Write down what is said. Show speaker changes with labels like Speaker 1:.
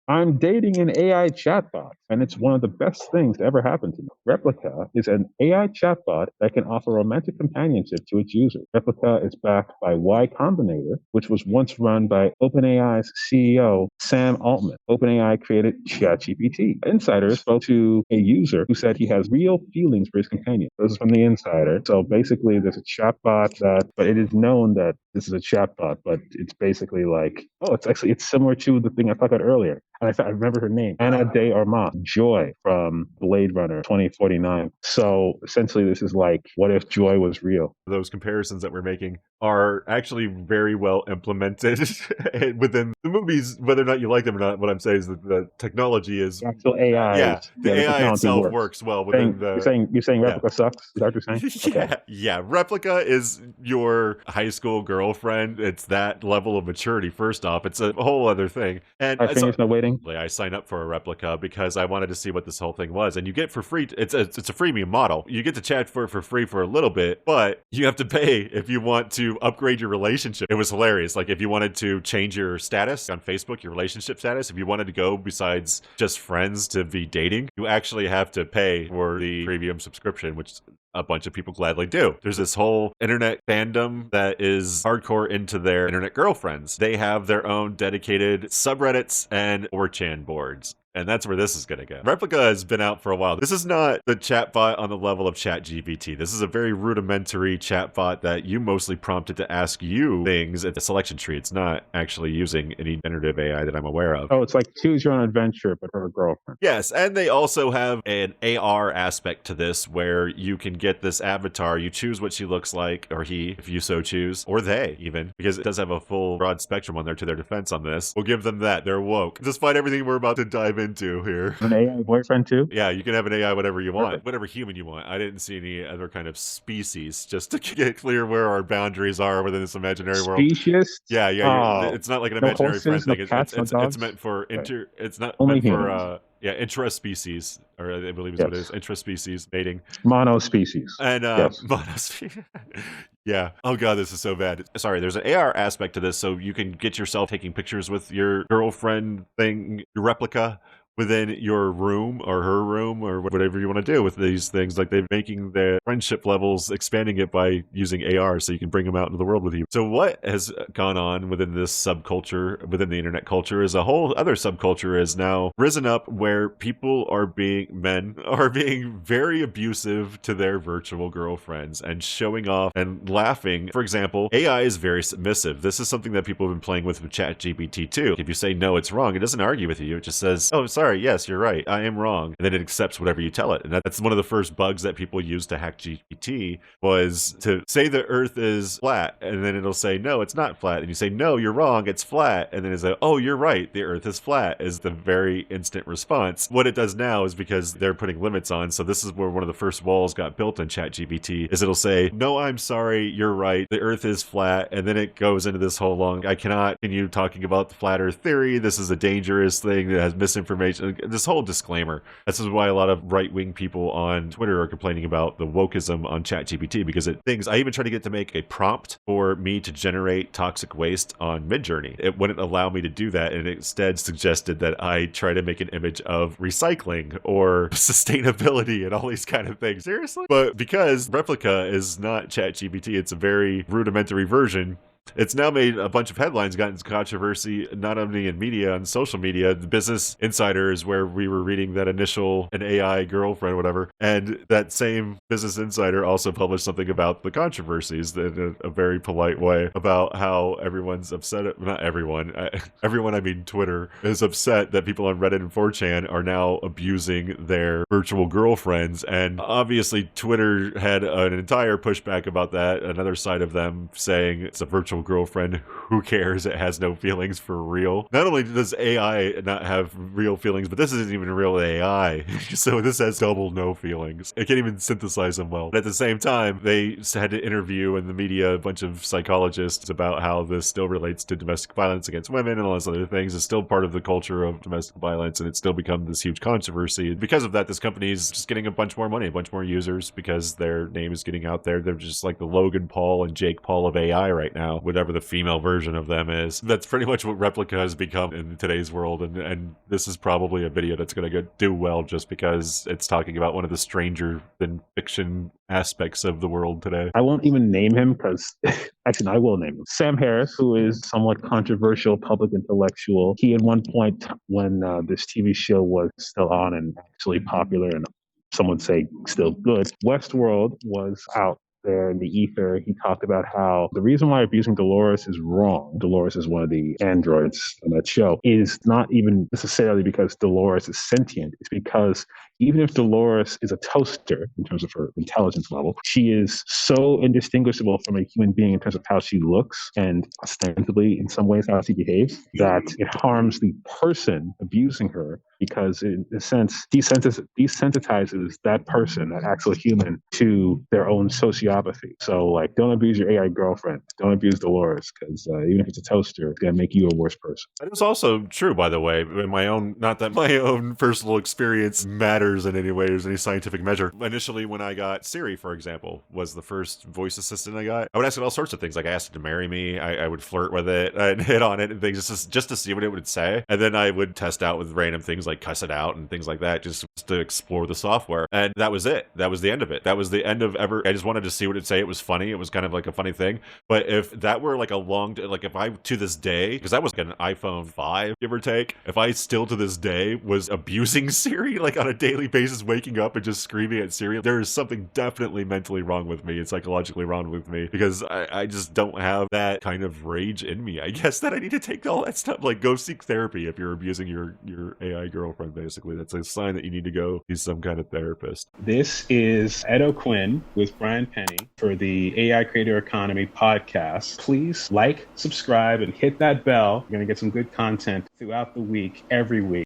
Speaker 1: I'm dating an AI chatbot, and it's one of the best things to ever happen to me. Replika is an AI chatbot that can offer romantic companionship to its users. Replika is backed by Y Combinator, which was once run by OpenAI's CEO, Sam Altman. OpenAI created ChatGPT. Insider spoke to a user who said he has real feelings for his companion. This is from the insider. So basically, there's a chatbot but it is known that this is a chatbot, but it's basically like, oh, it's similar to the thing I talked about earlier. And I remember her name, Anna de Armas, Joy from Blade Runner 2049. So essentially, this is like, what if Joy was real?
Speaker 2: Those comparisons that we're making are actually very well implemented within the movies, whether or not you like them or not. What I'm saying is that the technology is
Speaker 1: actual AI.
Speaker 2: the AI itself works well within
Speaker 1: you're saying Replika sucks? Is that what you're saying?
Speaker 2: Yeah. Replika is your high school girlfriend. It's that level of maturity. First off, it's a whole other thing. And
Speaker 1: I finished my waiting.
Speaker 2: I signed up for a Replika because I wanted to see what this whole thing was, and you get for free. It's a freemium model. You get to chat for free for a little bit, but you have to pay if you want to upgrade your relationship. It was hilarious. Like if you wanted to change your status on Facebook, your relationship status, if you wanted to go besides just friends to be dating, you actually have to pay for the premium subscription, which a bunch of people gladly do. There's this whole internet fandom that is hardcore into their internet girlfriends. They have their own dedicated subreddits and 4chan boards. And that's where this is going to go. Replika has been out for a while. This is not the chatbot on the level of ChatGPT. This is a very rudimentary chatbot that you mostly prompted to ask you things at the selection tree. It's not actually using any generative AI that I'm aware of.
Speaker 1: Oh, it's like choose your own adventure, but for a girlfriend.
Speaker 2: Yes, and they also have an AR aspect to this where you can get this avatar. You choose what she looks like, or he, if you so choose, or they even, because it does have a full broad spectrum on there to their defense on this. We'll give them that. They're woke. Despite everything we're about to dive into here.
Speaker 1: An AI boyfriend too?
Speaker 2: Yeah, you can have an AI whatever you want, whatever human you want. I didn't see any other kind of species, just to get clear where our boundaries are within this imaginary world.
Speaker 1: Species?
Speaker 2: Yeah. It's not like an imaginary friend thing. It's meant for it's not
Speaker 1: only
Speaker 2: meant for intraspecies, or I believe is what it is, intraspecies mating.
Speaker 1: Monospecies.
Speaker 2: And monospecies. Yeah. Oh god, this is so bad. Sorry, there's an AR aspect to this, so you can get yourself taking pictures with your girlfriend thing, your Replika, within your room or her room or whatever you want to do with these things. Like they're making the friendship levels, expanding it by using AR so you can bring them out into the world with you. So what has gone on within this subculture, within the internet culture, is a whole other subculture has now risen up where men are being very abusive to their virtual girlfriends and showing off and laughing. For example, AI is very submissive. This is something that people have been playing with ChatGPT too. If you say no, it's wrong, it doesn't argue with you. It just says, oh, sorry, yes, you're right, I am wrong. And then it accepts whatever you tell it. And that's one of the first bugs that people used to hack GPT, was to say the earth is flat, and then it'll say, no, it's not flat. And you say, no, you're wrong, it's flat. And then it's like, oh, you're right, the earth is flat, is the very instant response. What it does now is, because they're putting limits on, so this is where one of the first walls got built in ChatGPT, is it'll say, no, I'm sorry, you're right, the earth is flat. And then it goes into this whole long, I cannot continue talking about the flat earth theory, this is a dangerous thing that has misinformation. This whole disclaimer. This is why a lot of right-wing people on Twitter are complaining about the wokeism on ChatGPT, because I even tried to get it to make a prompt for me to generate toxic waste on MidJourney. It wouldn't allow me to do that, and it instead suggested that I try to make an image of recycling or sustainability and all these kind of things. Seriously? But because Replika is not ChatGPT, it's a very rudimentary version, it's now made a bunch of headlines, gotten controversy, not only in media, on social media. The Business Insider is where we were reading that initial, an AI girlfriend, whatever. And that same Business Insider also published something about the controversies in a very polite way about how everyone's upset. Not everyone. I mean Twitter is upset that people on Reddit and 4chan are now abusing their virtual girlfriends. And obviously Twitter had an entire pushback about that. Another side of them saying it's a virtual girlfriend, who cares, it has no feelings for real. Not only does AI not have real feelings, but this isn't even real AI. So this has double no feelings. It can't even synthesize them well. But at the same time, they had to interview in the media a bunch of psychologists about how this still relates to domestic violence against women and all those other things. It's still part of the culture of domestic violence, and it's still become this huge controversy. Because of that, this company is just getting a bunch more money, a bunch more users, because their name is getting out there. They're just like the Logan Paul and Jake Paul of AI right now. whatever the female version of them is. That's pretty much what Replika has become in today's world, and this is probably a video that's going to do well just because it's talking about one of the stranger than fiction aspects of the world today.
Speaker 1: I won't even name him because, actually, I will name him. Sam Harris, who is somewhat controversial public intellectual. He, at one point, when this TV show was still on and actually popular and some would say still good, Westworld was out there in the ether. He talked about how the reason why abusing Dolores is wrong, Dolores is one of the androids on that show, is not even necessarily because Dolores is sentient. It's because even if Dolores is a toaster in terms of her intelligence level, she is so indistinguishable from a human being in terms of how she looks and ostensibly in some ways how she behaves that it harms the person abusing her because it, in a sense, desensitizes that person, that actual human, to their own sociopathy. So, like, don't abuse your AI girlfriend. Don't abuse Dolores, because even if it's a toaster, it's going to make you a worse person.
Speaker 2: That is also true, by the way. In my own, not that my own personal experience matters in any way or any scientific measure. Initially, when I got Siri, for example, was the first voice assistant I got, I would ask it all sorts of things. Like, I asked it to marry me. I would flirt with it and hit on it and things just to see what it would say. And then I would test out with random things like cuss it out and things like that, just to explore the software. And that was it. That was the end of it. That was the end of ever. I just wanted to see what it'd say. It was funny. It was kind of like a funny thing. But if that were like a long, like if I to this day, because that was like an iPhone 5, give or take, if I still to this day was abusing Siri, like on a daily basis, waking up and just screaming at Siri, there is something definitely mentally wrong with me and psychologically wrong with me, because I just don't have that kind of rage in me. I guess that I need to take all that stuff, like go seek therapy if you're abusing your AI girlfriend, basically. That's a sign that you need to go see some kind of therapist.
Speaker 1: This is Ed O'Quinn with Brian Penny for the AI Creator Economy podcast. Please like, subscribe, and hit that bell. You're going to get some good content throughout the week, every week.